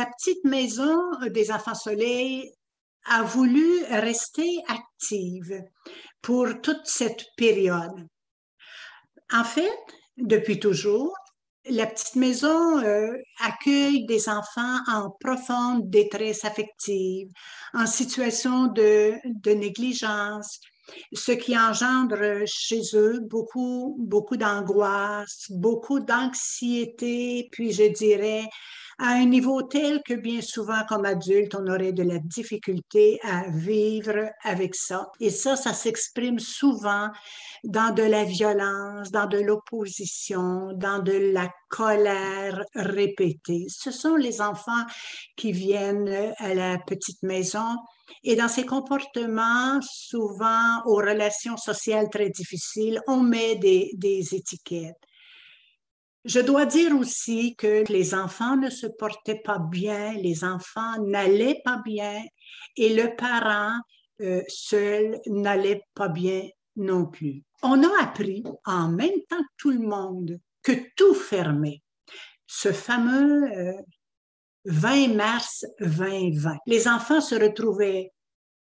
la petite maison des Enfants Soleil a voulu rester active pour toute cette période. En fait, depuis toujours, la petite maison accueille des enfants en profonde détresse affective, en situation de négligence, ce qui engendre chez eux beaucoup d'angoisse, beaucoup d'anxiété, puis je dirais à un niveau tel que bien souvent, comme adulte, on aurait de la difficulté à vivre avec ça. Et ça s'exprime souvent dans de la violence, dans de l'opposition, dans de la colère répétée. Ce sont les enfants qui viennent à la petite maison et dans ces comportements, souvent aux relations sociales très difficiles, on met des étiquettes. Je dois dire aussi que les enfants ne se portaient pas bien, les enfants n'allaient pas bien et le parent seul n'allait pas bien non plus. On a appris en même temps que tout le monde que tout fermait. Ce fameux 20 mars 2020. Les enfants se retrouvaient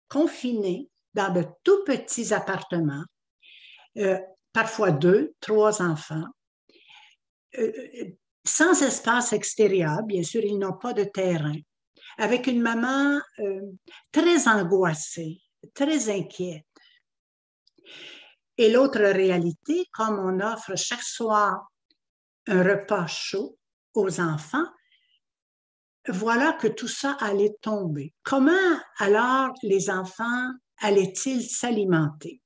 confinés dans de tout petits appartements, parfois 2, 3 enfants, sans espace extérieur, bien sûr, ils n'ont pas de terrain, avec une maman très angoissée, très inquiète. Et l'autre réalité, comme on offre chaque soir un repas chaud aux enfants, voilà que tout ça allait tomber. Comment alors les enfants allaient-ils s'alimenter?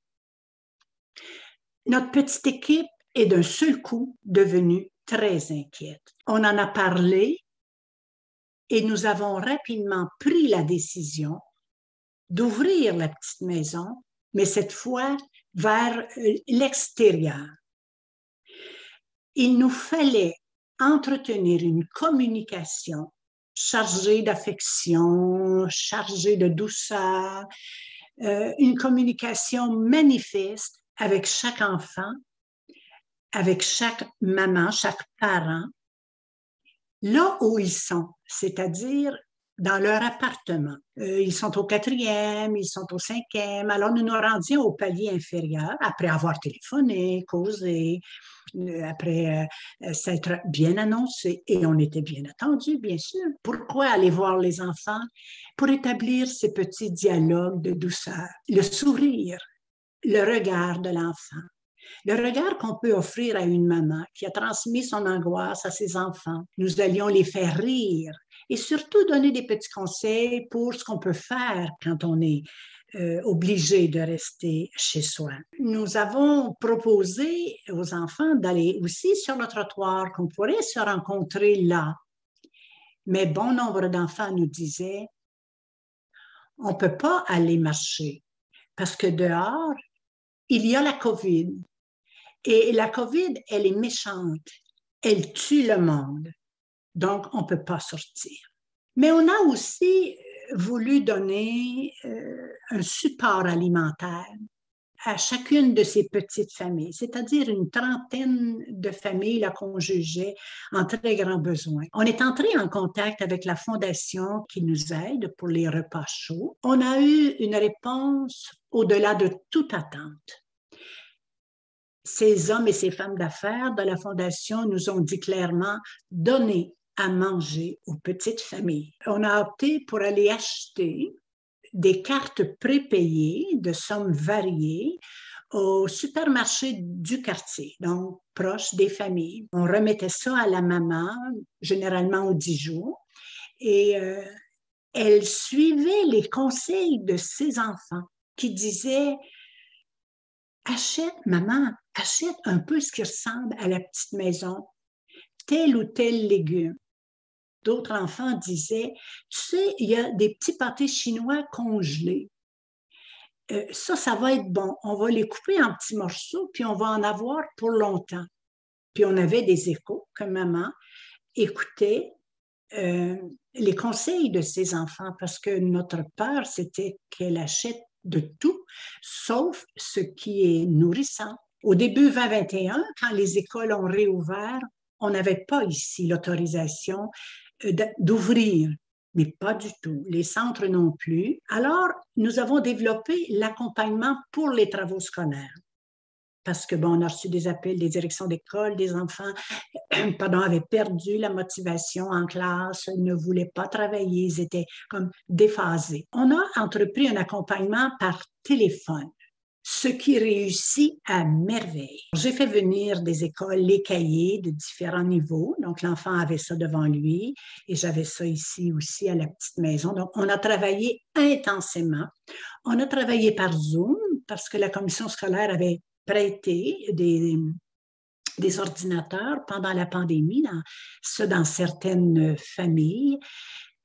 Notre petite équipe est d'un seul coup devenue très inquiète. On en a parlé et nous avons rapidement pris la décision d'ouvrir la petite maison, mais cette fois vers l'extérieur. Il nous fallait entretenir une communication chargée d'affection, chargée de douceur, une communication manifeste avec chaque enfant, avec chaque maman, chaque parent, là où ils sont, c'est-à-dire dans leur appartement. Ils sont au 4e, ils sont au 5e. Alors, nous nous rendions au palier inférieur après avoir téléphoné, causé, après s'être bien annoncé. Et on était bien attendus, bien sûr. Pourquoi aller voir les enfants? Pour établir ces petits dialogues de douceur. Le sourire, le regard de l'enfant. Le regard qu'on peut offrir à une maman qui a transmis son angoisse à ses enfants. Nous allions les faire rire et surtout donner des petits conseils pour ce qu'on peut faire quand on est obligé de rester chez soi. Nous avons proposé aux enfants d'aller aussi sur le trottoir, qu'on pourrait se rencontrer là. Mais bon nombre d'enfants nous disaient, on ne peut pas aller marcher parce que dehors, il y a la COVID. Et la COVID, elle est méchante. Elle tue le monde. Donc, on ne peut pas sortir. Mais on a aussi voulu donner un support alimentaire à chacune de ces petites familles, c'est-à-dire une trentaine de familles là, qu'on jugeait en très grand besoin. On est entré en contact avec la fondation qui nous aide pour les repas chauds. On a eu une réponse au-delà de toute attente. Ces hommes et ces femmes d'affaires de la Fondation nous ont dit clairement « donnez à manger aux petites familles ». On a opté pour aller acheter des cartes prépayées de sommes variées au supermarché du quartier, donc proche des familles. On remettait ça à la maman, généralement aux 10 jours, et elle suivait les conseils de ses enfants qui disaient « achète, maman, achète un peu ce qui ressemble à la petite maison, tel ou tel légume. » D'autres enfants disaient, tu sais, il y a des petits pâtés chinois congelés. Ça va être bon. On va les couper en petits morceaux, puis on va en avoir pour longtemps. Puis on avait des échos que maman écoutait les conseils de ses enfants parce que notre peur, c'était qu'elle achète de tout, sauf ce qui est nourrissant. Au début 2021, quand les écoles ont réouvert, on n'avait pas ici l'autorisation d'ouvrir, mais pas du tout. Les centres non plus. Alors, nous avons développé l'accompagnement pour les travaux scolaires. Parce que, bon, on a reçu des appels des directions d'école, des enfants, pardon, avaient perdu la motivation en classe, ne voulaient pas travailler, ils étaient comme déphasés. On a entrepris un accompagnement par téléphone, ce qui réussit à merveille. J'ai fait venir des écoles, les cahiers de différents niveaux. Donc, l'enfant avait ça devant lui et j'avais ça ici aussi à la petite maison. Donc, on a travaillé intensément. On a travaillé par Zoom parce que la commission scolaire avait prêté des ordinateurs pendant la pandémie, dans certaines familles.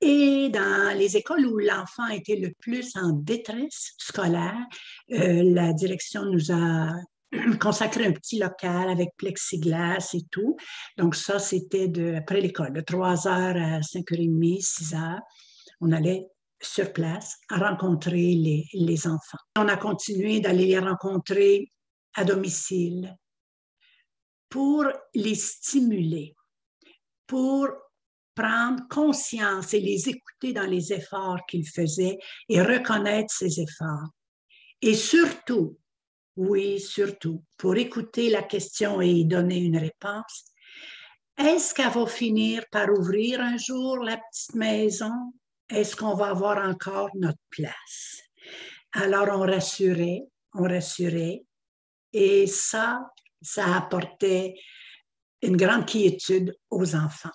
Et dans les écoles où l'enfant était le plus en détresse scolaire, la direction nous a consacré un petit local avec plexiglas et tout. Donc ça, c'était après l'école, de 3 heures à 5h30, 6 heures. On allait sur place à rencontrer les enfants. On a continué d'aller les rencontrer à domicile pour les stimuler, pour prendre conscience et les écouter dans les efforts qu'ils faisaient et reconnaître ces efforts. Et surtout, oui, surtout, pour écouter la question et y donner une réponse, est-ce qu'elle va finir par ouvrir un jour la petite maison? Est-ce qu'on va avoir encore notre place? Alors, on rassurait, et ça apportait une grande quiétude aux enfants.